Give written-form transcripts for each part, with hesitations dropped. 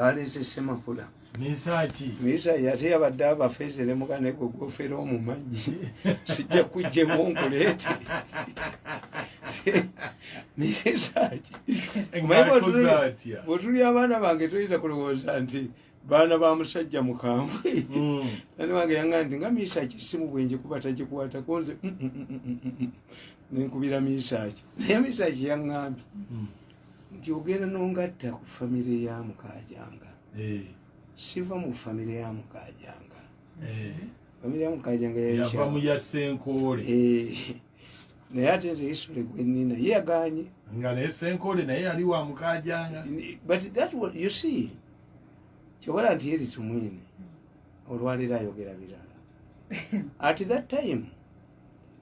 balese Semakula Misaki ate yabadde abafeezere mugane gwe gwofera omumanyi sijja kujjemu onkuleete Misaki bwetuli abaana bange toyinza kulowooza nti baana ba musajja mukambwe nani wange yanga nti nga Misaki simu bwenje kuba tagikwata konze nenkubira Misaki naye Misaki yaŋŋambye nti ogenda nongatta ku famire ya Mukajanga siva mu famire ya Mukajanga famire ya Mukajanga yava mu ya Senkole naye ate nti isule gwe nnina ye yaganye nga naye Senkole naye yali wa Mukajanga but that what you see kyobola nti yeri tumwine olwaliro ayogera birala at that time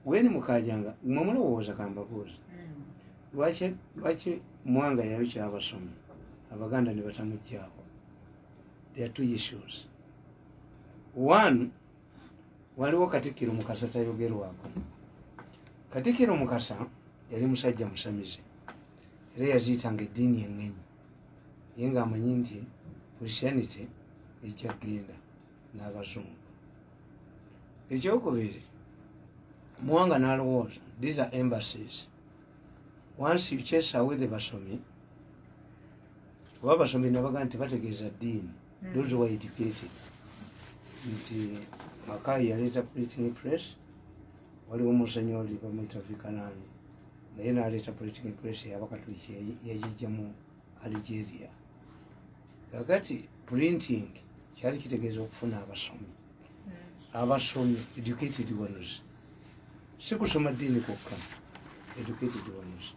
when Mukajanga mwamulowooza kambabuuza lwaki Mwanga yayo kyabasomi Abaganda ne batamujjaako. There are two issues. One, waliwo Katikkiro Mukasa tayogerwako. Katikkiro Mukasa yali musajja musamize era yaziyitanga eddiini eng'enyi ye ng'amanyi nti Christianity ejja kgenda n'abazungu. Ekyokubiri, Mwanga n'alowooza these are embassies. Once you chase away the basomi, wabasomi nabaga nti bategeeza ddiini, those who were educated. Nti Makai yaleeta printing press, waliwo Musenyoli bamuyita Vikanani, naye n'aleeta printing press y'Abakatoliki yagijja mu Algeria. Kakati printing kyali kitegeeza okufuna abasomi. Abasomi, educated ones. Si kusoma ddiini kwokka, educated ones.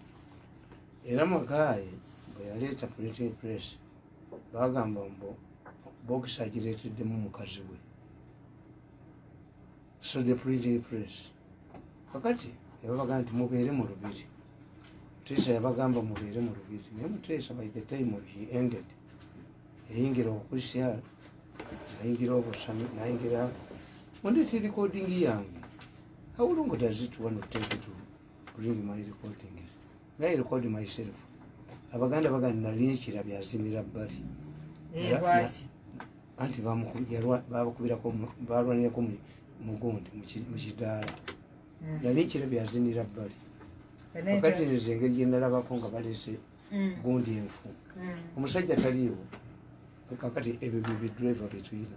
Era Makai bwe yaleeta printing press bagamba mbu Bokisa agireeteddemu mukazi we. So the printing press. Kakati yabaga nti mubeere mu lubiri. Mutesa yabagamba mubeere mu lubiri. Naye Mutesa by the time he ended yayingira obukristiyani, nayingira obusami, nayingira ondeeta recording yange. How long does it want to take to bring my recording? I record myself. Abaganda baganda nalinchira byazinira bbali. Anti babakubirako balwanirako mugundi mukidaala. Nalinchira byazinira bbali. Kakati nze engeri gye ndalabako nga baleese gundi enfu. Omusajja taliiwo. Kakati ebyo bidriver betuyina.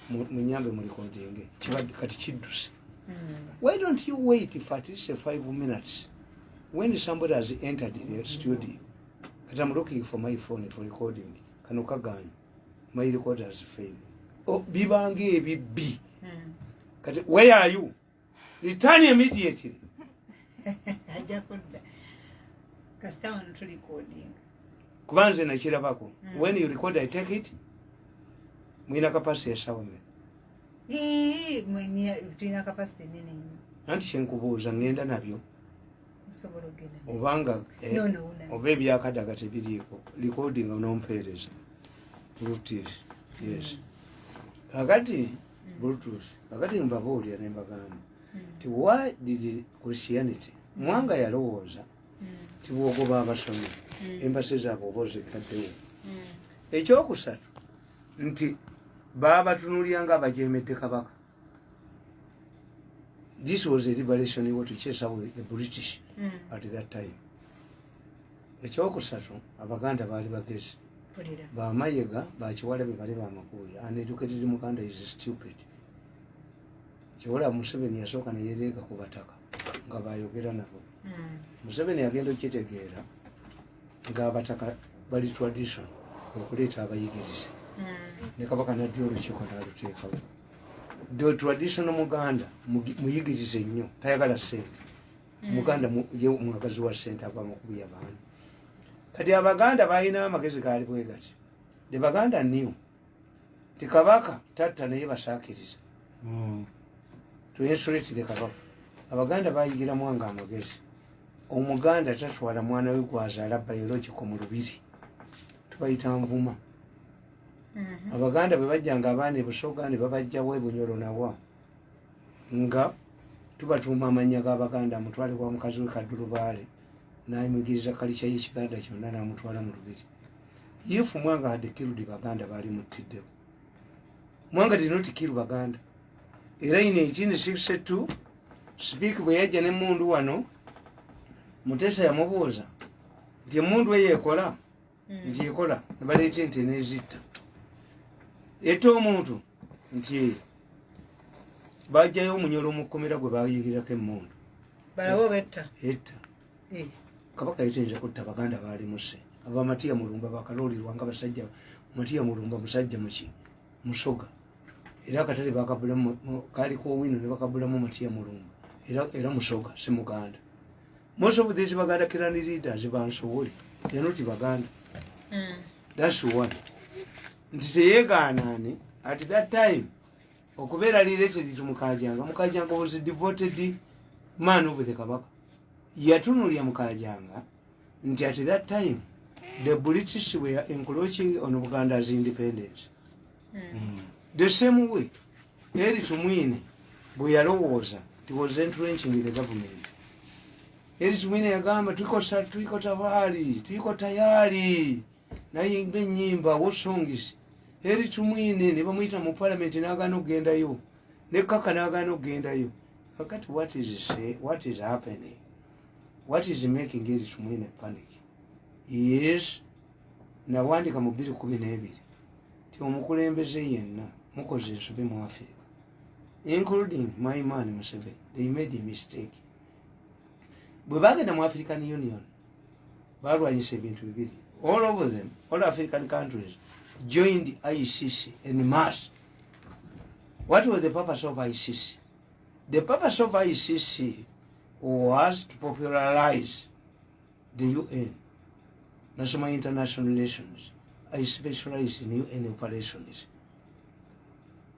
Munyambe mu recording. Kibadde kati kidduse. Why don't you wait for at least 5 minutes when somebody has entered the studio? Because I'm looking for my phone for recording. Kanukaganya. My recorder has failed. Oh, bibange bibi. Where are you? Return immediately. Kubanze na kirabako. When you record, I take it. Mwina kapasi ya sawa me. Tulina kapasite nene nnyo. Anti kyenkubuuza ngenda nabyo obanga oba ebyakadaga tebiriiko recording onompeereza Bluetooth. Yes. Kakati Bluetooth. Kakati mbabuulira ne mbagamba nti why did Christianity Mwanga yalowooza nti bw'ogoba abasomi embasi zaabwe oba ozikaddewo. Ekyokusatu nti baabatunuulira nga abajeemedde kabaka. This was a liberation to chase away the British at that time. Ekyokusatu Abaganda baali bagezi. Bamayega bakiwalabe bali bamakuuya. Uneducated Muganda is stupid. Kiwala Museveni yasooka ne yereega ku bataka nga bayogera nabo. Museveni agenda okitegeera nga abataka bali tradition okuleeta abayigirize. Ne kabaka n'adda olukiiko n'aluteekawo. The traditional Muganda muyigirize nnyo tayagala ssente. Muganda ye mwagazi wa ssente ava mu kubuya baana. Kati Abaganda balina amagezi gaali bwe gati. The Baganda knew ti kabaka tatta naye basaakiriza. To insulate the kabaka. Abaganda bayigira Mwanga amagezi. Omuganda tatwala mwana we gwazaala biological mu lubiri. Tubayita nvuma. Abaganda bwe bajjanga abaana e Busoga ne babajjawo e Bunyoro nawa nga tubatuuma amannya g'Abaganda amutwale kwa mukazi we Kaddulubaale n'ayimugiriza kalica y'Ekiganda kyonna n'amutwala mu lubiri. if Mwanga had killed Baganda bali mutiddewo. Mwanga did not kill Baganda. Era in 1862 speak bwe yajja ne mundu wano Mutesa yamubuuza nti emundu eyeekola nti ekola ne baleeta ente n'ezita etta omuntu nti bajjayo omunyolo mu kkomera gwe bayigirako emmundu balawo betta etta kabaka yitenza kutta Baganda baali muse aba Matiya Mulumba bakaloolirwa nga basajja Matiya Mulumba musajja muki musoga era akatale bakabulamu kaliko owino ne bakabulamu Matiya Mulumba era musoga si Muganda. Most of these Baganda Kirani leaders they're not Baganda. That's one. At that time okubera related to Mukajanga was a devoted man over the Kabaka. Yatunulya Mukajanga, and at that time the British were encroaching on Uganda's independence. The same way, Eri Tumwine, Buyaro was entrenching the government. Eri Tumwine yagamba tuliko tayari naye nyimba wosongis. Eri Tumwine ne bamuyita mu parliament n'agaana okugendayo ne Kaka n'agaana okugendayo. Kakati what is happening? What is making Eri Tumwine panic? Yes, nawandika mu 2012 ti omukulembeze yenna mukoze ensobi mu Africa, including my man Museveni. They made a mistake. Bwe bagenda mu African Union balwanyisa ebintu bibiri. All of them, all African countries joined ICC en mass. What was the purpose of ICC? The purpose of ICC was to popularize the UN, National International Relations. I specialize in UN operations.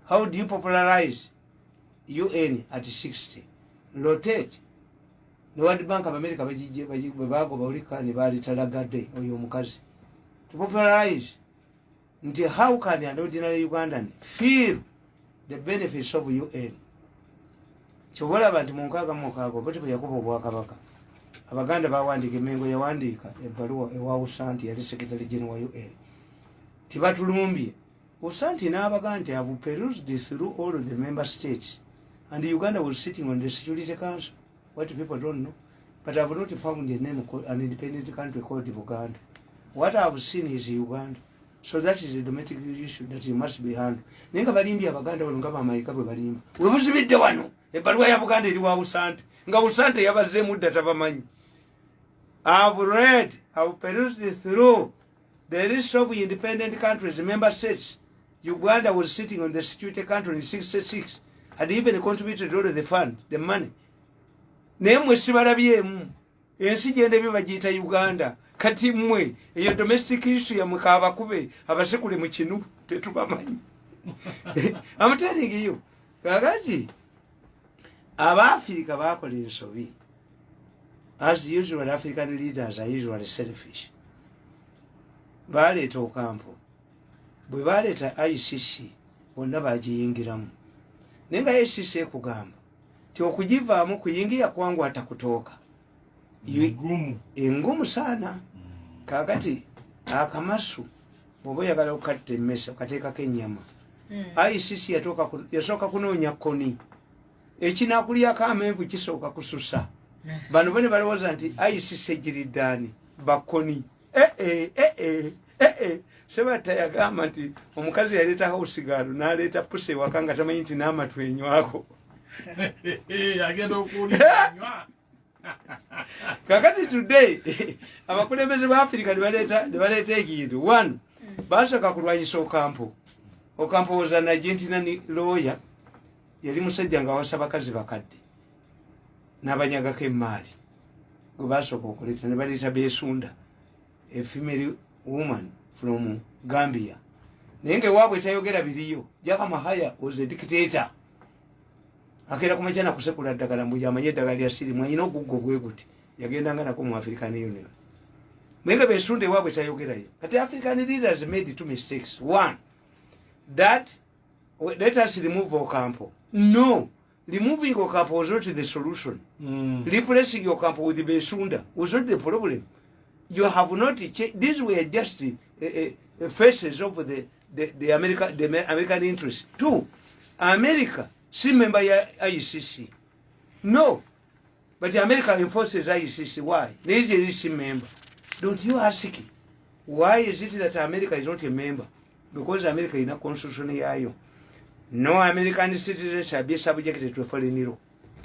How do you popularize UN at 60? Rotate. The World Bank of America to popularize. Until how can an ordinary Ugandan feel the benefits of UN? So what about Monkaga, but we are Kabaka? Abaganda bawandika emengo yawandika ebbaluwa ewa Usanti yali Secretary General UN. Tibatulumbye. Usanti n'abaganda have perused through all of the member states, and Uganda was sitting on the Security Council. What people don't know. But I have not found the name of an independent country called Uganda. What I have seen is Uganda. So that is a domestic issue that it must be handled. Nenga balimbi abaganda olungaba mayika bwe balimba. We muzibidde wano. Ebbaluwa ya Buganda eri wa Usanti. Nga Usanti yabaze mudda tabamanyi. I've read, I've perused through the list of independent countries, member states. Uganda was sitting on the Security Council in 66, had even contributed all of the fund, the money. Nemwe sibalabyemu. Ensi genda ebyo bagiyita Uganda. Kati mmwe eyo domestic issue ya mukabakube abasekule mu kinu tetubamanyi. I'm telling you. Kakati Aba-Africa bakola ensobi. As usual, African leaders are usually selfish. Baleeta Ocampo. Bwe baleeta ICC bonna bagiyingiramu. Naye nga ICC ekugamba ti okugivaamu kuyingira kwangu atakutooka. Engumu sana. Kakati akamasu bw'oba oyagala okukatta emmese okateekako ennyama. ICC yasooka kunoonya koni. Ekinaakulyako amenvu kisooka kususa. Bano bane balowooza nti ICC egiriddaani bakoni. Sebata yagamba nti omukazi yaleetaho osigalo n'aleeta pusi ewaka nga tamanyi nti n'amatu enywako. Agenda okulinywa. Kakati today abakulembeze ba Africa ne baleeta ekintu. One, basooka kulwanyisa Ocampo. Ocampo was an Argentinian lawyer. Yali musajja nga awasa bakazi bakadde n'abanyagako emmaali. Gwe basooka okuleeta ne baleeta Beesunda, a female woman from Gambia. Naye ng'ewaabwe tayogera biriyo. Jaka Mahaya was a dictator. Akeera kumakya nakusekula ddagala mbu yamanye eddagala lya sirimu alina oguggo bwe guti. Yagendanga nako mu African Union. Naye nga Beesunda ewaabwe tayogerayo. Kati African leaders made two mistakes. One, that let us remove Ocampo. No, removing Ocampo was not the solution. Replacing Ocampo with Beesunda was not the problem. You have not changed. These were just faces of the American interest. 2, America, si member ya ICC. No. But America enforces ICC. Why? Nigeria is a member. Don't you ask it? Why is it that America is not a member? Because America is not constitutional. No American citizens shall be subjected to foreign law.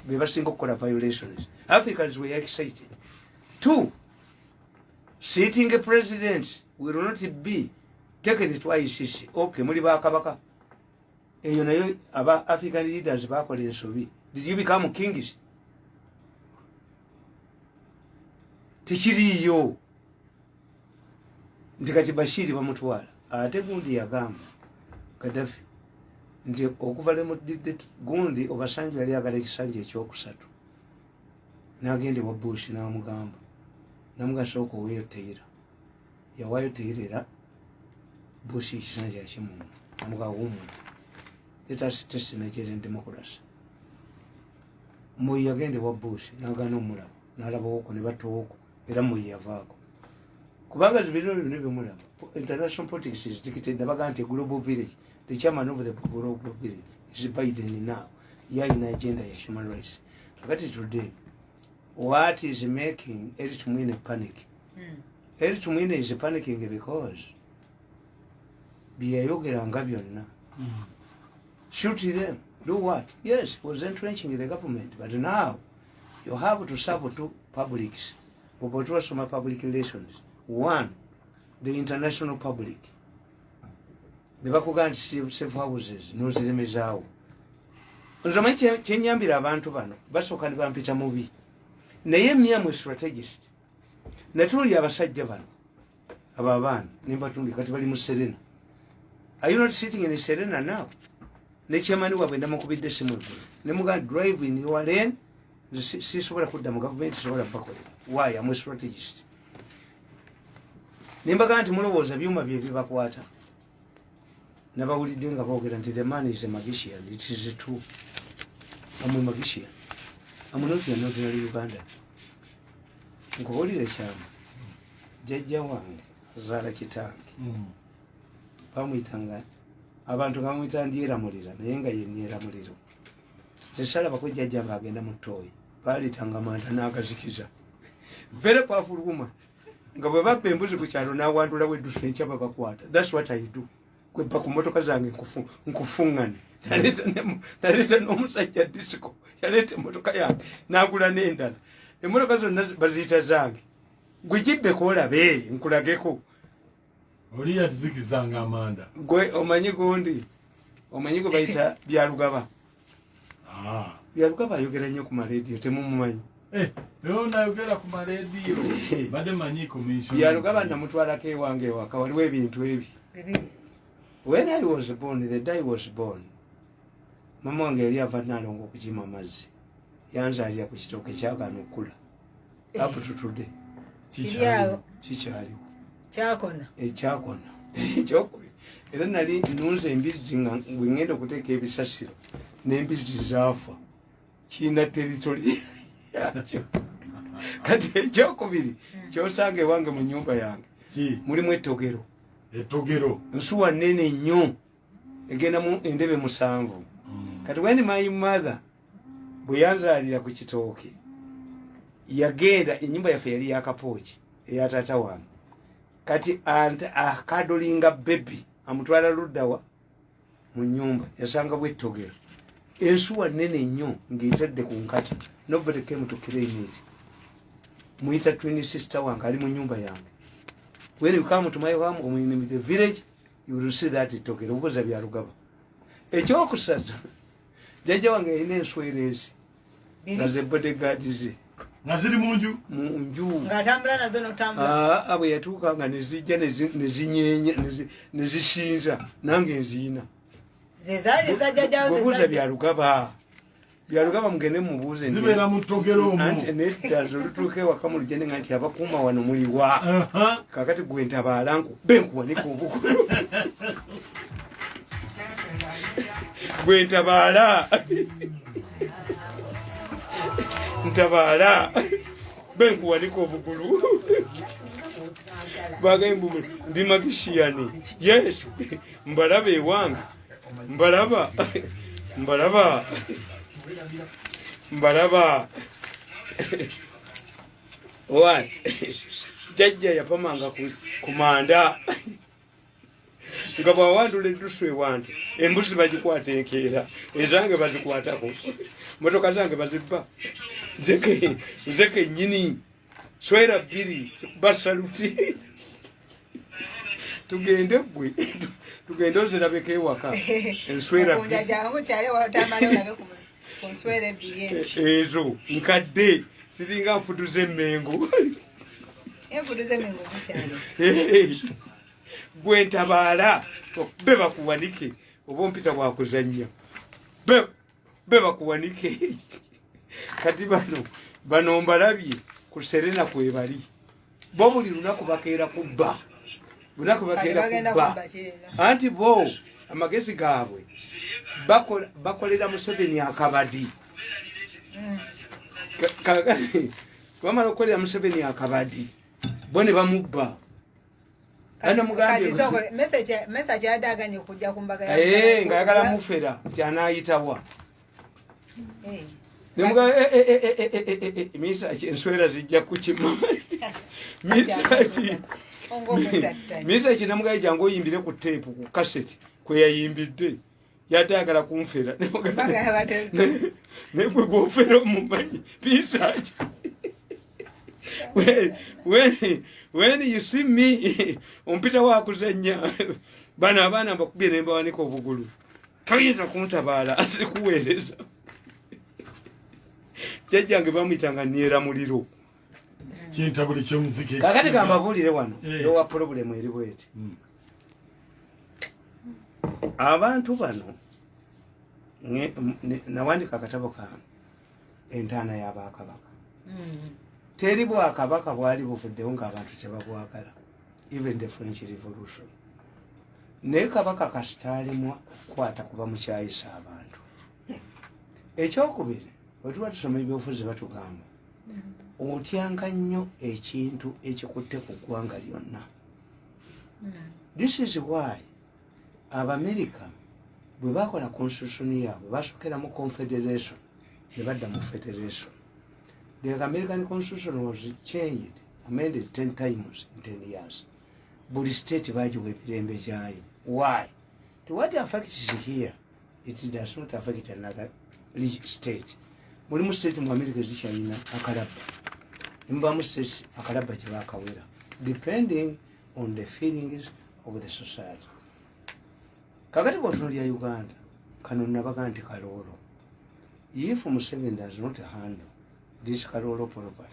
We have single violations. Africans were excited. 2, sitting presidents will not be taken to ICC. Okay, Muliba Kabaka. And you know, about African leaders back in Soviet. Did you become kings? Tichiri yo. Ndikati Bashiri bamutwala. Ate gundi yagamba Gaddafi nti okuvale mu gundi Obasanjo yali agala ekisanja ekyokusatu. Nagende wa Bush n'amugamba. Namugasa okuweyoteera. Yawayoteerera Bush ekisanja kimu. Namugamba wumuntu. Let us test Nigerian democracy. Moyi yagende wa Bush n'agaana omulabo. N'alaba woko ne batowoko. Era Moyi yavaako. Kubanga zibiro nebimulaba. International politics is dictated nabagante global village. The chairman of the global village is Biden now. Yalina agenda ya human rights. Akati today, what is making Eric Tumwine panic? Eric Tumwine is panicking because biyayogera byonna. Shoot them. Do what? Yes, was entrenching the government, but now you have to serve two publics. Some public relations. 1, the international public. Nebakuga nti safe houses noziremezaawo. Nzoma kyenyambira abantu bano basooka ne bampita mubi. Naye myamwe strategist. Natuli abasajja bano. Ababaana nembatuli kati bali mu Serena. Are you not sitting in Serena now? Ne chairman wabwe ndamukubidde simu. Ne muga drive in your lane. Sisobola kudda mu government sobola bakolera. Why? I'm a strategist. Nimbaga nti mulowooza byuma bye bibakwata. Nabawulidde nga boogera nti the man is a magician. It is true. I'm a magician. I'm not an ordinary Uganda. Nkubuulire kyama. Jjajja wange azaala kitange. Bamuyitanga abantu bamuyita ndyeramulira naye nga ye nyeramuliro. Tesalaba ko jjajja ng'agenda mu ttooyi. Baalitanga manda n'agazikiza. Very powerful woman. Nga bwe babba embuzi ku kyalo n'awandula weddusu n'ekyaba bakwata. That's what I do. Kwebba ku mmotoka zange nkufuŋŋane. Naleeta n'omusajja disiko. Yaleeta emmotoka yange n'agula n'endala. Emmotoka zonna baziyita zange. Gwe gibbeko olabe nkulageko. Oli yatuzikizanga amanda. Gwe omanyi gundi. Omanyi gwe bayita Byalugaba. Byalugaba ayogera nnyo ku maleediyo temumumanyi. Yo nayogera ku maleediyo. Badde manyi commission. Byalugaba namutwalako ewange ewaka waliwo ebintu ebi. When I was born, the day was born. Mama wange yali ava Nalongo okukima amazzi. Yanzaalira ku kitooke kyagaana okula. Up to today. Kikyaliwo. Kyakona. Ekyakona. Ekyokubiri. Era nali nunze embizzi nga bwe ngenda okuteeka ebisasiro n'embizzi zaafa. Kiina territory yakyo. Kati ekyokubiri kyosanga ewange mu nnyumba yange. Mulimu ettogero. Ettogero. Nsuwa nnene nnyo. Egenda mu endebe 7. Kati when my mother bwe yanzaalira ku kitooke yagenda ennyumba yaffe yali yakapooki eya taata wange. Kati akadolinga baby amutwala luddawa mu nnyumba yasanga bwettogero. Ensuwa nnene nnyo ng'etadde ku nkata. Nobody came to claim it. Muyita twin sister wange ali mu nnyumba yange. When you come to my home or in the village, you will see that ettogero obuza Byalugaba. Ekyokusatu jjajja wange yalina enswereezi nga ze bodyguard ze. Nga ziri munju? Munju. Ng'atambula nazo n'otambula. Bwe yatuuka ne zijja ne zinyeenya ne zisinza nange nziina. Ze zaali za jjajjawo ze buuza Byalugaba. Byalugaba mugende mubuuze zibeera mu ttogero omwo. Anti neddazo lutuuka ewaka mu lugende nga nti abakuuma wano muliwa. Kaakati gwe ntabaala nkubbe nkuwanika obukulu. Gwe ntabaala. Ntabaala. Bbe nkuwanika obukulu. bagamba ndi magician. Yes, mbalaba ewange, mbalaba why jajja yapamanga kumanda nga bwawandula eddusu ewange embuzi bagikwata enkeera ezange bazikwatako motoka zange bazibba nzeke nyini swera bbiri basaluti tugende gwe tugende ozirabeko ewaka enswera ezo nkadde ziringa nfutuza emmengo gwe ntabaala be bakuwanike oba ompita bwakuzannya be bakuwanike kati bano mbalabye ku Serena kwebali bo buli lunaku bakeera kubba anti bo amagezi gaabwe bakolera Museveni akabadi bamala okukolera Museveni akabadi bo ne bamubba ngayagala mufera nti anaayitawa enswera zijja kukima misa ki namugaye jangu oyimbire ku teepu ku kaseti kweyayimbidde yadde ayagala kunfera nekwe gwofera omumanyi misaki when you see me ompita wakuzanya bana abaana mbakubye nembawanika obugulu toyinza kuntabaala azikuweereza jajjange bamuyitanga niera muliro kintabuli kyomuziki kakati kambabuulire wano lowa problemu eri bweti abantu bano nawandika akatabo kange entaana y'abakabaka teri bwakabaka bwali buvuddewo ng'abantu kyebabwagala even the French Revolution naye kabaka kasitaalimu kwata kuba mukyayisa abantu ekyokubiri wetuba tusoma ebyobufuzi batugamba otyanga nnyo ekintu ekikutte ku ggwanga lyonna. This is why Abamerika bwe bakola constitution yaabwe basokera mu confederation ne badda mu federation. The American constitution was changed, amended 10 times in 10 years. Buli state bagiwa emirembe gyayo. Why? To what affects here, it does not affect another state. Mulimu state mu America zikyalina akalabba. Mbamu state akalabba kye baakawera, depending on the feelings of the society. Kakati bw'otunuulira Uganda, kano nabaga nti kaloolo. If Museveni does not handle this kaloolo properly,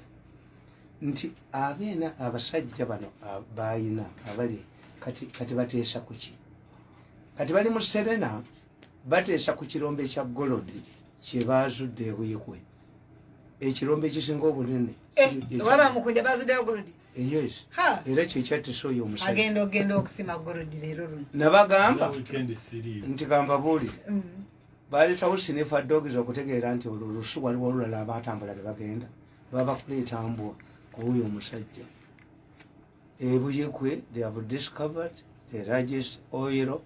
nti abeena abasajja bano bayina abali kati bateesa kuki? Kati bali mu Serena bateesa ku kirombe kya Golodi kye baazudde ebuyikwe. Ekirombe ekisinga obunene. Waba mukunda baazuddeyo Golodi? Yes. Era kyekyattisa oyo omusajja. Agenda okusima Golodi leero luno. Nabagamba nti kambabuulire. Baleetawo sinifa dogs okutegeera nti olwo olusu waliwo olulala abaatambula ne bagenda. Baba kuleeta mbwa kuuyo omusajja. Ebuyikwe, they have discovered the largest oil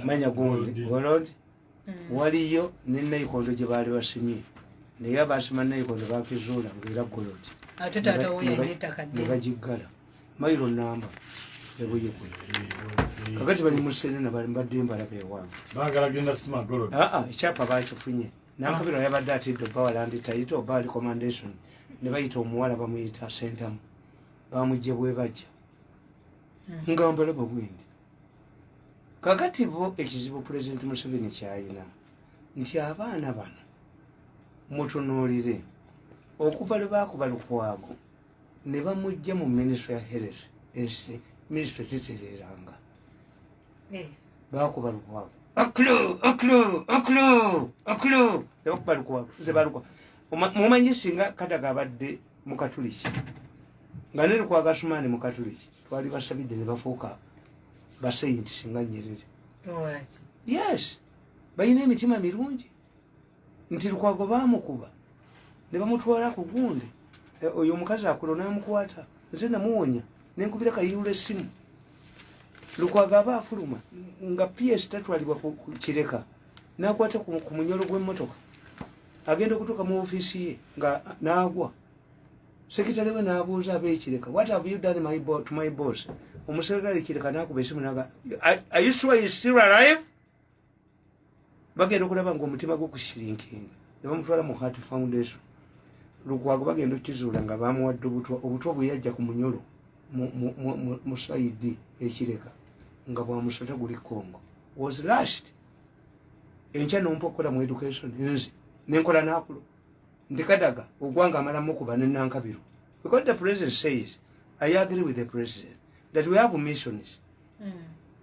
manya gundi world. Waliyo ne Nayikondo gye baali basimye. Naye abaasima Nayikondo baakizuula ng'era Golodi. Ate taata wo yaleeta ne bagiggala mayiro namba ebuyikwe. Kakati bali mu Serena bali mbadde mbalaba ewange. Baagala genda sima Golodi. Ekyapa baakifunye. Nankabirwa yabadde atidde Bawalandi Taito Bali Commendation. Ne bayita omuwala bamuyita Sentamu. Bamujje bwe bajja. Nga mbalaba bwendi. Kakati bo ekizibu President Museveni kyayina nti abaana bano mutunuulire okuva lwe baakuba Lukwago ne bamujja mu Ministry ya Health ensi Ministry tetereeranga. Baakuba Lukwago aklo ne bakuba Lukwago ze baluka mumanyi singa Kadaga abadde mu Katuliki nga ne Lukwago Asumaani mu Katuliki twali basabidde ne bafuuka basayinti singa Nyerere. Yes, bayina emitima mirungi nti Lukwago baamukuba ne bamutwala ku gundi oyo omukazi akulo n'amukwata nze namuwonya nenkubira kayiyula essimu Lukwago aba afuluma nga PS tatwalibwa ku Kireka nakwata ku munyolo gw'emmotoka agenda okutuuka mu ofiisi ye nga naagwa sekitale we n'abuuza ab'Ekireka, what have you done to my boss? Omuserikale Kireka n'akuba essimu naga, are you sure he's still alive? Bagenda okulaba ng'omutima gwe kushirinkinga ne bamutwala mu Heart Foundation. Lukwago bagenda okukizuula nga bamuwadde obutwa bwe yajja ku munyolo mu saidi Ekireka nga bwamusota guli Congo was lashed. Enkya n'ompokola mu education nzi nenkola nakulo ndikadaga ogwanga amalamu kuba nenankabiru because the president says I agree with the president that we have missions.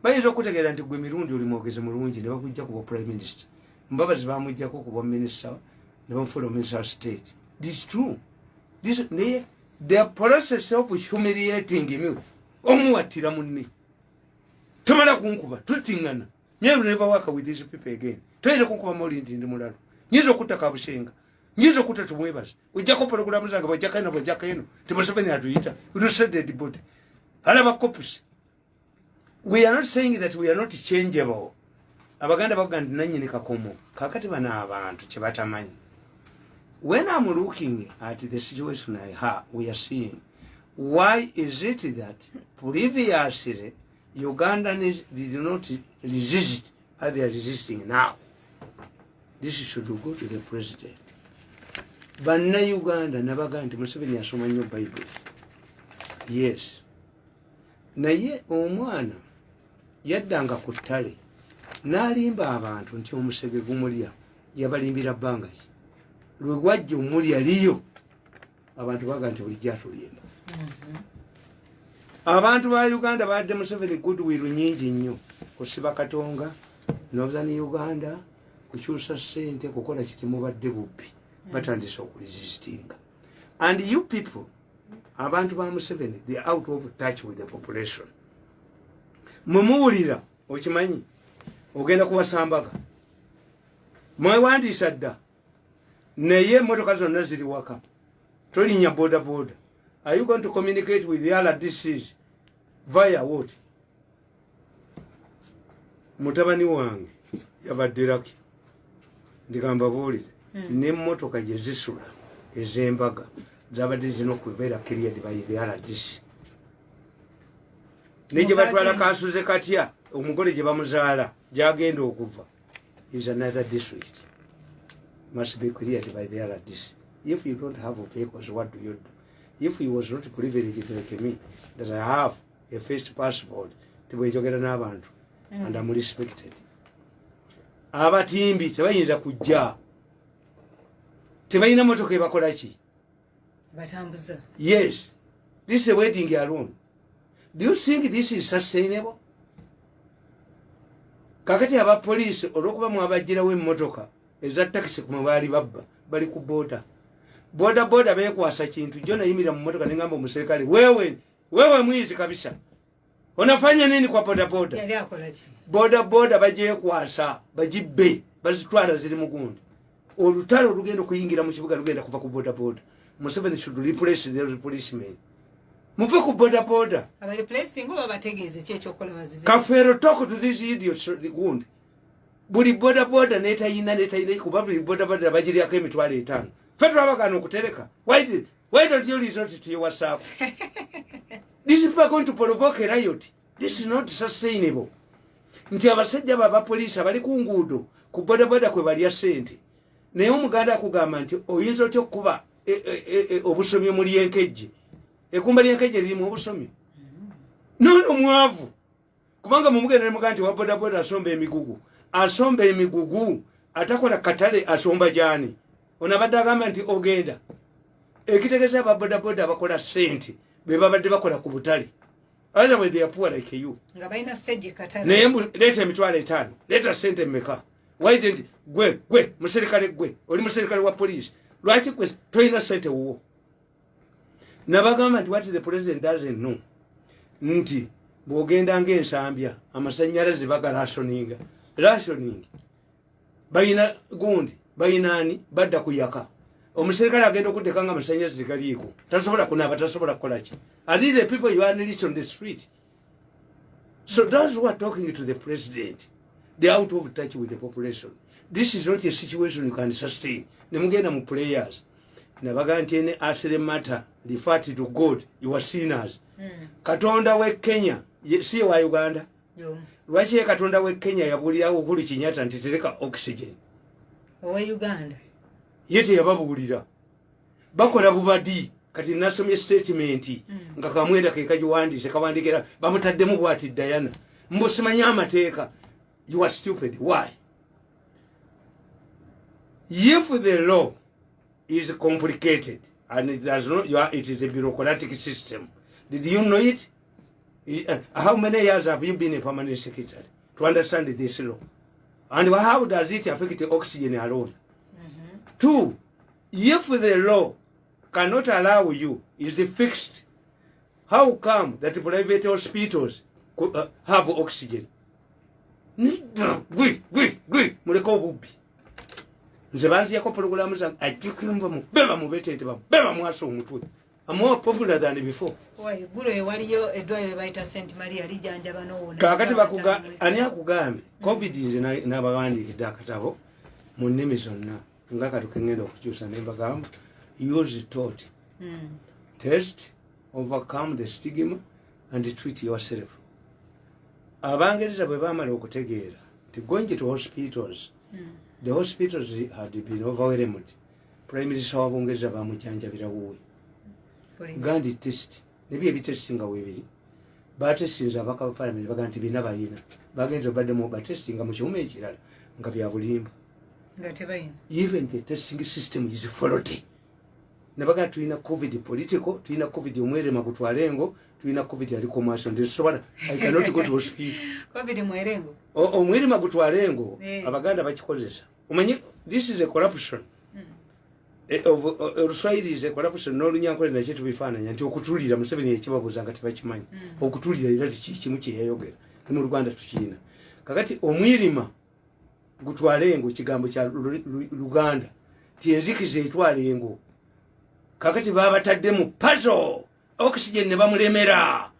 Bayinza okutegeera nti gwe mirundi oli mwogezi mulungi ne bakujja kuba prime minister Mbabazi bamujjako kuba minister ne bamufuula minister of state. This is true. The process of humiliating him omuwattira munne tomala kunkuba tutingana never work with these people again. Toyinza kunkuba molindi ndi mulalo nyizo kutaka bushenga nyizo kutatu mwebaza ujjako programu zanga bajjaka eno timuseveni atuyita utusedde body alaba copies. We are not saying that we are not changeable. Abaganda baganda nanyini kakomo kakati bana abantu kye batamanyi. When I'm looking at the situation we are seeing, why is it that previously Ugandans did not resist as they are resisting now? This should go to the president. Banna Uganda nabaga nti Museveni asoma nnyo Bible. Yes. Naye omwana yaddanga ku ttale n'alimba abantu nti omusege gumulya yabalimbira bbanga ki lwe gwajja omulya liyo abantu baga nti bulijjo atulimba. Abantu ba Uganda badde Museveni goodwill nyingi nnyo kusiba Katonga Northern Uganda kukyusa ssente kukola kiti mubadde bubbi batandise okuresistinga. And you people abantu ba Museveni they are out of touch with the population. Mumuwulira okimanyi ogenda kuwasambaga mwewandiisa dda naye emmotoka zonna ziri waka tolinnya boda boda. Are you going to communicate with the other DCs via what? Mutabani wange yabadde Lucky ndigamba buulire n'emmotoka gye zisula ez'embaga zabadde zina okubeera cleared by the RDC. Ne gye batwala kasuze katya omugole gye bamuzaala gyagenda okuva is another district must be cleared by the RDC. If you don't have vehicles, what do you do? If he was not privileged like me, that I have a first passport to be jogera n'abantu and I'm respected. Abatimbi tebayinza kujja tebayina motoka ebakola ki batambuza. Yes, this is a waiting alone. Do you think this is sustainable? Kakati aba police olwokuba mwabajjirawo emmotoka eza taxi kumwe baali babba bali ku boda boda beekwasa kintu jjo nayimira mu mmotoka nengamba omuserikale wewe mwizi kabisa onafanya nini kwa boda yali akola ki boda bajeekwasa bajibbe bazitwala ziri mu gundi olutalo olugenda okuyingira mu kibuga lugenda kuva ku boda Museveni should replace the policemen. Muve ku boda abali placing oba bategeeze kyekyokola bazive kafeero talk to these idiots gundi buli boda netayina kuba buli boda bagiryako emitwalo 5 fedra abagana okutereka. Why don't you resort to your WhatsApp? These people are going to provoke a riot. This is not sustainable. Nti abasajja baba police abali ku nguudo ku boda kwe balya sente naye omuganda akugamba nti oyinza otya okuba obusomyo muli enkejje ekumba lyenkejje lirimu obusomyo nono mwavu kubanga mumugenda nemugamba nti wa boda asomba emigugu atakola katale asomba jani onabadde agamba nti ogenda ekitegeeza aba boda abakola sente be babadde bakola ku butale otherwise they are poor like you nga balina stage katale naye leeta emitwalo 5 leeta sente mmeka why gwe muserikale gwe oli muserikale wa police lwaki gwe toyina sente wuwo nabagamba nti what the president doesn't know nti bwogenda ng'ensambya amasannyalaze rationing bayina gundi bayinaani badda kuyaka omuserikale agenda okuddeka nga amasannyalaze galiiko tasobola kunaaba tasobola kukola ki. Are these the people you unleash on the street? So those who are talking to the president, they are out of touch with the population. This is not a situation you can sustain. Nemugenda mu prayers nabaga nti ene after matter refer to God, you are sinners. Katonda we Kenya si wa Uganda. Lwaki katonda we Kenya yabulira Uhuru Kenyatta nti tereka oxygen owa Uganda yete yababuulira bakola bubadi kati nasomye statement nga kamwenda ke kajiwandise kawandikira bamutaddemu bwati Diana mbosimanya amateeka. You are stupid. Why? If the law is complicated and it does not, it is a bureaucratic system. Did you know it? How many years have you been a permanent secretary to understand this law? And how does it affect the oxygen alone? Two, if the law cannot allow you, is it fixed? How come that private hospitals could, have oxygen? Muleko obubi nze banziyako programu zange ajjukirumba mubeba mubetete babeba mwaso omutwe. I'm more popular than before. Why gulo ewaliyo eddwaliro bayita St Maria lijanja bano kakati bakuga ani akugambe covid nze n'abawandikidde akatabo mu nnimi zonna nga katukengenda okukyusa ne mbagamba use taught test overcome the stigma and treat yourself. Abangereza bwe bamala okutegeera nti going to hospitals, the hospitals had been overwhelmed. Prime Minister wa Bungereza bamujanjabira wuwe gandi test nebyo ebitestinga webiri batestinza abaka parliament baga nti bina bayina bagenza baddemu batestinga mu kiwume ekirala nga bya bulimba nga tebayina. Even the testing system is faulty. Nabaga tulina covid political, tulina covid omwerema gutwalengo, tulina covid ali commercial. Ndesobola I cannot go to hospital. Covid mwerengo omwerema gutwalengo abaganda bakikozesa. Umanyi this is a corruption. Oluswayiri is a corruption n'olunyankole nakyo tubifaananya nti okutulira Museveni ekibabuuza nga tebakimanyi. Okutulira era kimu kye yayogera ne mu Luganda tukiyina. Kakati omwirima gutwalengo kigambo kya Luganda ti enzikiza etwalengo. Kakati babatadde mu puzzle oxygen ne bamulemera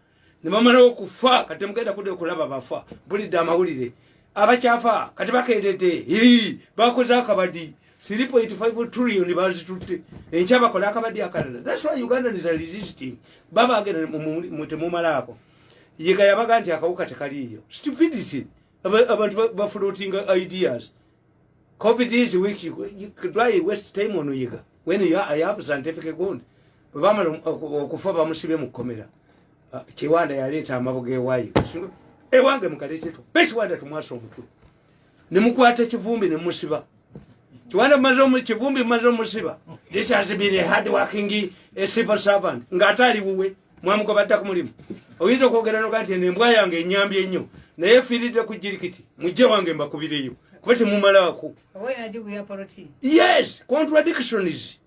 ne bamala okufa kati mugenda kudde okulaba bafa bulidde amawulire abakyafa kati bakendedde bakoze akabadi 3.5 trillion bazitutte enkya bakola akabadi akalala. That's why Uganda is resisting. Baba agenda mutemumalaako yiga yabaga nti akawuka tekaliyo. Stupidity. Abantu bafloating ideas. COVID is weak. You could waste time on yiga when you have scientific ground. Bamala okufa bamusibe mu komera. Kiwanda yaleeta amabuge wayi. Ewange mukaleteto. Besiwanda tumwaso omutwe. Ne mukwata kivumbi ne musiba. Kiwanda mazo mu kivumbi mazo musiba. This has been a hard working civil servant. Ngatali wuwe mwamuko batta ku mulimu. Oyinza okwogera n'okanti embwa yange enyambye ennyo. Naye fiiridde ku jirikiti. Mujje wange mbakubireyo. Kuba temumalaako. Yes, contradictions.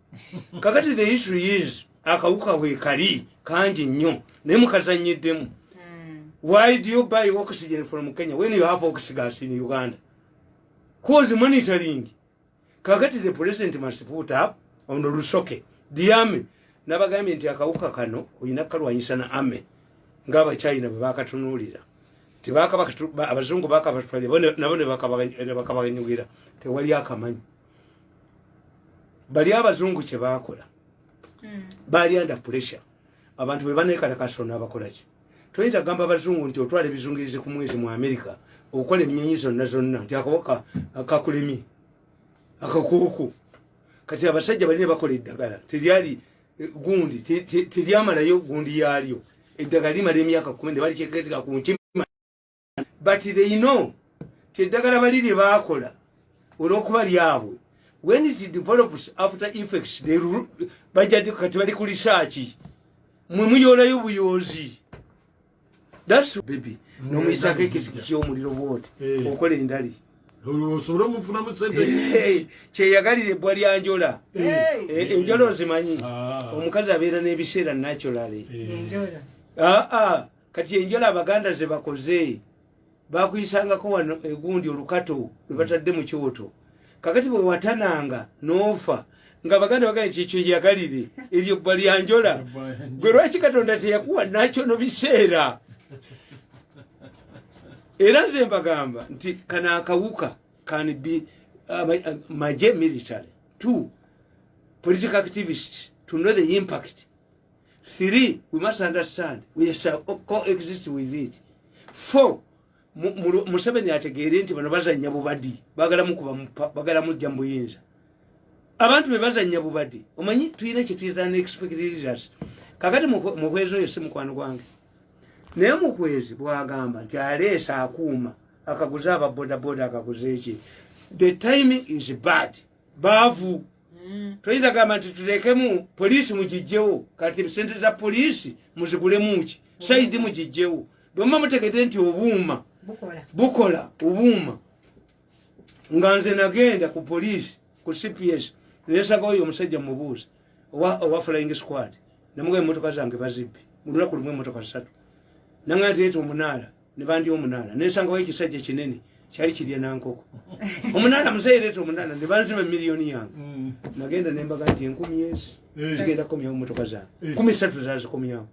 Kakati the issue is akawuka weekali kangi nnyo naye mukazanyiddemu. Why do you buy oxygen from Kenya when you have oxygen in Uganda? Cause monitoring. Kakati the president must put up on the Lusoke, the army. Nabagambye nti akawuka kano oyina kalwanyisa na army ngaba China bakatunulira. Tibaka abazungu bakabatwalira nabone bakabanyugira tewali akamanyi. Bali abazungu kye bakola bali under pressure. Abantu bwe banekala kasona abakolaki. Toyinza gamba abazungu nti otwale bizungirize ku mwezi mu America okola emnyinyizo nazonna nti akawuka akakulemi akakuku. Kati abasajja bali bakola eddagala teryali gundi teryamalayo gundi yalyo eddagala limala emyaka 10 bali kyeketika ku nkima. But they know teddagala baliri bakola olwokuba lyabwe. When it develops after effects they bajja kati bali ku research mwe muyolayo buyozi. That's baby no mwisaka ekiziki omuliro wote okola endali osobola mufuna mu sente kyeyagalire ebbwa lyanjola enjolo nzimanyi omukazi abeera n'ebiseera naturally kati enjola abaganda ze bakoze bakuyisangako wano egundi olukato lwe batadde mu kyoto. Kakati bwe watananga n'ofa nga baganda baganda kyekyo yagalire eryo bba lyanjola gwe lwaki katonda teyakuwa nakyo no biseera era nze mbagamba nti kana akawuka can be maje military 2 political activists to know the impact 3 we must understand we shall coexist with it 4 Museveni ategeere nti bano bazannya bubadi bagala mujja mbuyinza abantu bebazannya bubadi omanyi tuyina kyetuyita unexpected kakati mukwezi oyo si mukwano gwange naye mukwezi bwagamba nti aleesa akuuma akaguza ababodaboda akaguza eki the timing is bad baavu tuyinza gamba nti tulekemu poliisi mugijjewo kati sente za poliisi muzigulemuki saidi mugijjewo bwemba mutegete nti obuuma bukola obuuma nga nze nagenda ku poliisi ku CPS nesaka oyo omusajja mubuuza owa flying squad namugaye emotoka zange bazibbi mu lunaku lumu emotoka 3 nanga nteeta omunaala ne bandi omunaala nesanga wayo ekisajja kinene kyali kirya nankoko omunaala museereeta omunaala ne banziba miliyoni yange nagenda nembaga nti 10,000 zigenda kukomyawo emotoka zange 13 zazikomyawo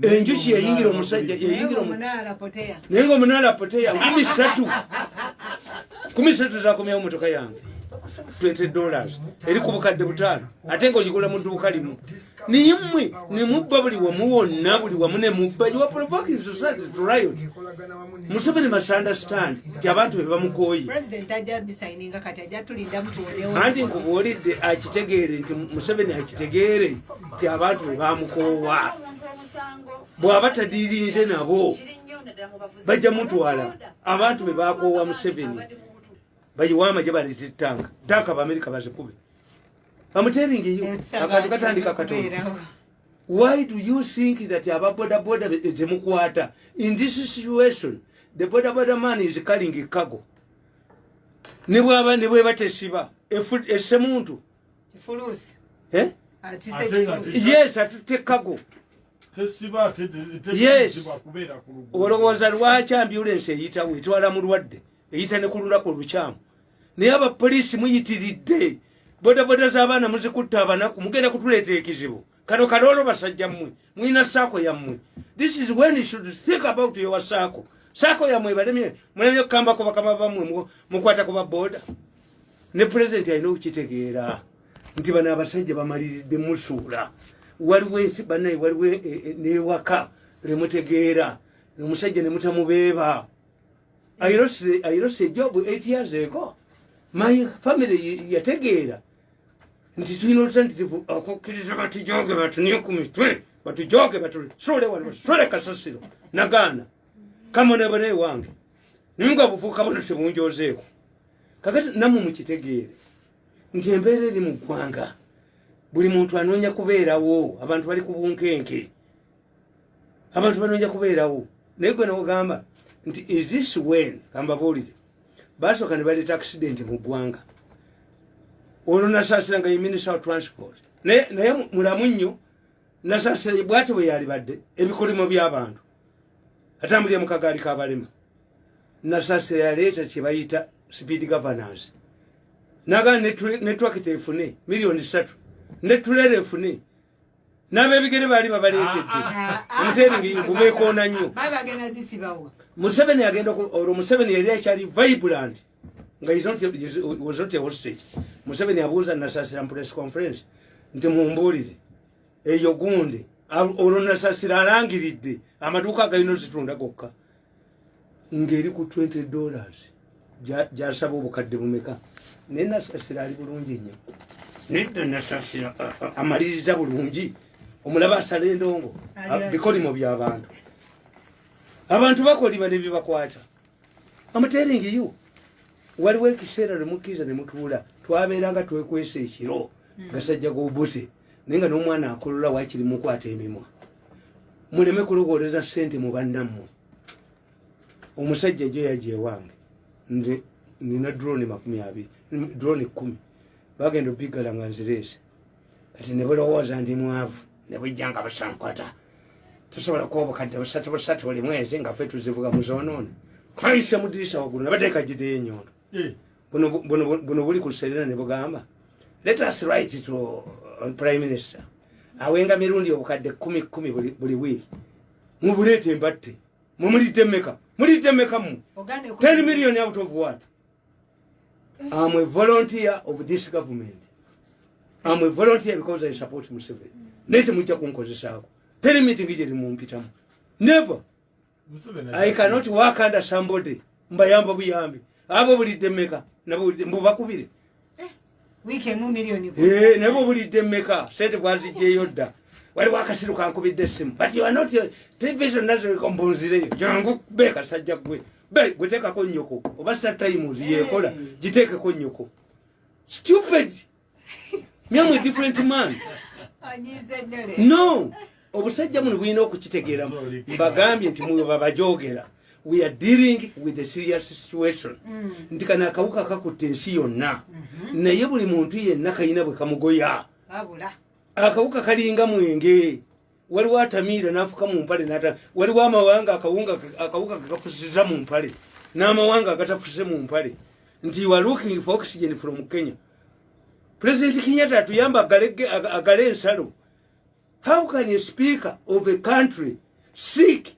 enjuki yayingira omusajja yayingira omunaala poteya naye nga omunaala poteya 13 zakomyawo emotoka yange $20 eri ku bukadde 5 ate ng'ogigula mu dduuka limu nimmwe ne mubba buli wamu wonna buli wamu ne mubba you are provoking society to riot. Museveni must understand nti abantu be bamukooye anti nkubuulidde akitegeere nti Museveni akitegeere nti abantu be bamukoowa bw'aba tadiirinze nabo bajja mutwala abantu be bakoowa Museveni bayiwama je balete tanka ba America bazikube I'm telling you akati katandika katonda. Why do you think that aba boda temukwata in this situation? The boda man is carrying a cargo ne bwe batesiba ese muntu fulusi yes atute cargo tesiba yes olowooza lwaki ambulance eyitawo etwala mulwadde eyita ne kulula ku lukyamu naye abapoliisi muyitiridde bodaboda z'abaana muzikutta abanaku mugenda kutuleeta ekizibu kano kaloolo basajja mmwe mwina saako yammwe. This is when you should think about your saako yammwe mulemye okukambako bakama bammwe mukwata ku baboda ne pulezidenti alina okukitegeera nti bano abasajja bamaliridde musuula waliwo ensi bannaye waliwo newaka lemutegeera omusajja ne mutamubeeba. I lost a job 8 years ago. My family yategeera nti tulina olutanditivu okukkiriza batujoge batunye ku mitwe batujoge batusole wano basole kasasiro nagaana kamonebone wange nimunga bufuuka bono tebunjozeeko kakati namwe mukitegeere nti embeera eri mu ggwanga buli muntu anoonya kubeerawo abantu bali ku bunkenke abantu banoonya kubeerawo naye gwe nogamba nti is this when kamba buulire basooka ne baleeta accident mu ggwanga olwo nasaasira nga ye minister of transport naye mulamu nnyo nasaasira bwati bwe yalibadde ebikolimo by'abantu atambulira mu kagaali k'abalema nasaasira yaleeta kye bayita speed governance nagaa netwakita efune miliyoni 3 netulera efune n'abebigere baali babaleetedde omuteringi gubeekoona nnyo Museveni agenda olwo Museveni yali akyali vibrant nga was not a hostage. Museveni abuuza nasaasira mu press conference nti mumbuulire eyo gunde olwo nasaasira alangiridde amaduuka agalina ozitunda gokka ng'eri ku $20 gyasaba obukadde bumeka naye nasaasira ali bulungi nnyo nedda nasaasira amaliriza bulungi omulaba asala endongo bikolimo by'abantu abantu bakoliba ne bibakwata. I'm telling you waliwo ekiseera lwemukkiriza ne mutuula twabeeranga twekwesa ekiro gasajja g'obute naye nga n'omwana akolola waakiri mukwata emimwa muleme kulogooleza ssente mu bannammwe. Omusajja jo yaje ewange nze nina drone 10 bagenda obbigala nga nzireese kati ne balowooza ndi mwavu ne bujja nga basankwata tusobola kuba obukadde busatu buli mwezi nga ffe tuzivuga muzoonoone kwaisa mudirisa waggulu nabateeka gideyo enyondo buno buli ku Serena ne bugamba let us write to Prime Minister awenga mirundi obukadde 10 buli week mubulete mbatte mumulite meka mu 10 million out of what? I'm a volunteer of this government. I'm a volunteer because I support Museveni. Nete mucha kunkozesako. Tell me tingije limumpitamu. Never. I cannot work under somebody. Mbayamba buyambi. Abo bulite meka nabo mbubakubire. Wiki mu million. Nabo bulite meka. Sente kwazije yodda. Wali wakasiruka nkubidde simu. But you are not television nazo kombonzireyo. Jangu beka sajja gwe. Gweteka ko nyoko. Obasa time uziyekola. Jiteke ko nyoko. Stupid. Me am a different man. No. Obusajja muno bwino okukitegeera. Mbagambye nti muyo babajogera. We are dealing with a serious situation. Ndikana akawuka akakutte ensi yonna. Naye buli muntu yenna kayina bwe kamugoya. Abula. Akawuka kalinga mwenge. Waliwo atamiira n'afuka mu mpale n'ata. Waliwo amawanga akawuka kakafusiza mu mpale. N'amawanga agatafuse mu mpale. Nti you are looking for oxygen from Kenya. President Kenyatta atuyamba agale ensalo. How can a speaker of a country seek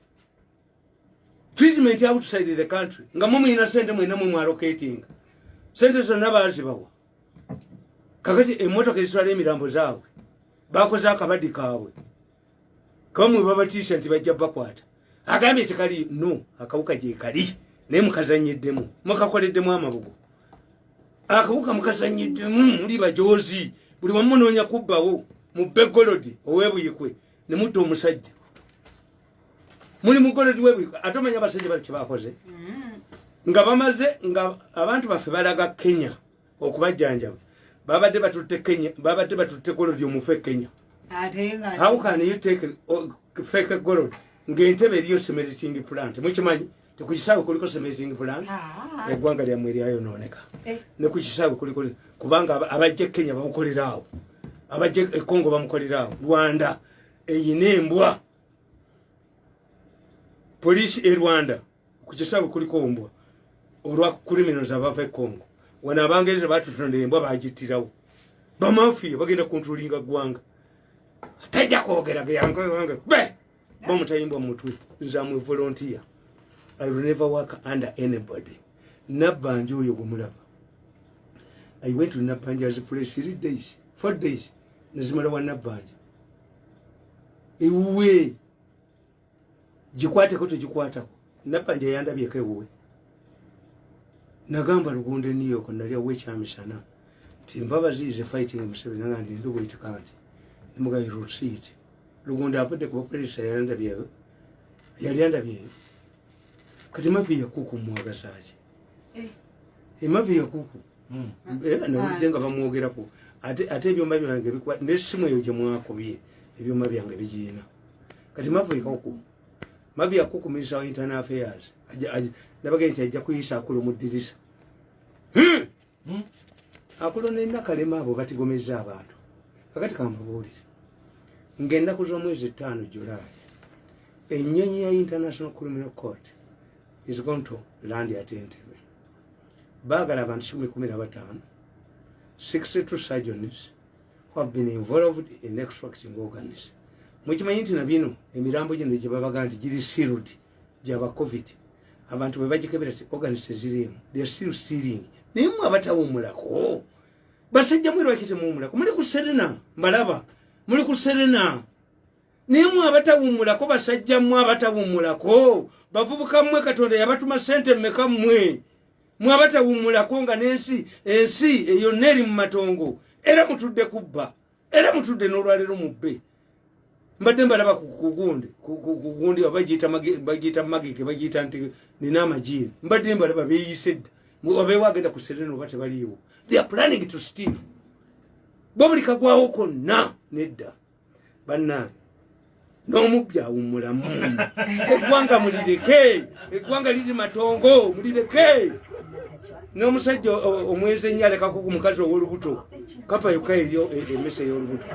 treatment outside the country? Nga mumu ina sente mwena mu allocating. Sente zonna bazibawa. Kakati emmotoka ezitwala emirambo zaabwe. Bakoze akabadi kaabwe. Kamwe babatisha nti bajja bakwata. Agambye tekali no akawuka gye kali. Ne mukazanyiddemu. Mukakoleddemu amabugo. Akawuka mukazanyiddemu muli bajozi. Buli wamunoonya kubbawo. Mubegolodi owebuyikwe ne mutto omusajja. Muli mugolodi webuyikwe atomanya basajja bali kibakoze. Nga bamaze nga abantu baffe balaga Kenya okubajjanjaba. Babadde batutte Kenya, babadde batutte golodi omufe Kenya. How can you take fake gold? Ngentebe eriyo cementing plant. Mukimanyi tekukisabe kuliko cementing plant. Eggwanga lya mweri ayo noneka. Ne kukisabe kuliko kubanga abajje Kenya bamukolerawo. Abaje Kongo bamukolerawo. Rwanda eyinembwa. Police e Rwanda kukisabe kuliko ombwa. Olwa criminals abava Kongo. Wana abangereza batutondera embwa bagitirawo. Bamafia bagenda controllinga gwanga. Tajja kwogera yango yango. Be bamutayimbwa mutwe. Nza mu volunteer. I will never work under anybody. Nabanje oyo gumulaba. I went to Nabanje as for 3 days, 4 days. Nazimala wa Nabanje. Ewe jikwate ko tujikwata ko. Nabanje yandabye kewe. Nagamba Lugunde New York nali awekyamisana. Timbaba zize fighting Museveni ngandi ndugo itikandi. Muga irusit. Lugunde avudde ku police yandabye. Yali yandabye. Kati mavi ya kuku mwagasaje. Mavi ya kuku. Na ujenga bamwogera ko. Ate ebyomba byange bikwa nesimu eyo gye mwakobye. Ebyomba byange bijina. Kati mavi ya kuku. Mavi ya kuku Minister of Internal Affairs. Nabagenti ajja kuyisa akulo mu ddirisa. Akulo nenda kalema abo batigomeza abantu. Kakati kambuulira. Ngenda kuzo mwezi 5 July. Ennyonyi ya International Criminal Court is going to land at Entebbe. Bagala abantu 15, 62 surgeons who have been involved in extracting organs. Mukimanyi nti nabino emirambo gino gye babaga nti giri sealed gyaba COVID. Abantu bebagikebera ti organs zirimu. They are still stealing. Nimwe abatawumulako. Basajja mwero akite muumulako. Muli ku Serena mbalaba. Muli ku Serena. Nimwe abatawumulako basajja mwe abatawumulako. Bavubuka mwe Katonda yabatuma sente mmeka mwe. Mwe abatawumulako nga ensi eyo neri mu matongo. Era mutudde kubba. Era mutudde n'olwalero mubbe. Mbadde mbalaba kugundi abagiyita magike bagiyita nti nina amajiri. Mbadde mbalaba beeyisedda. Wabeewo agenda ku Serena oba tebaliiwo. They are planning to steal. Bobuli kagwawo konna nedda. Bannange n'omubbi awummulamu. Eggwanga mulireke. Eggwanga liri matongo mulireke. N'omusajja omwezi ennyo alekako ku mukazi ow'olubuto. Kapa yokka eyo emmese ey'olubuto.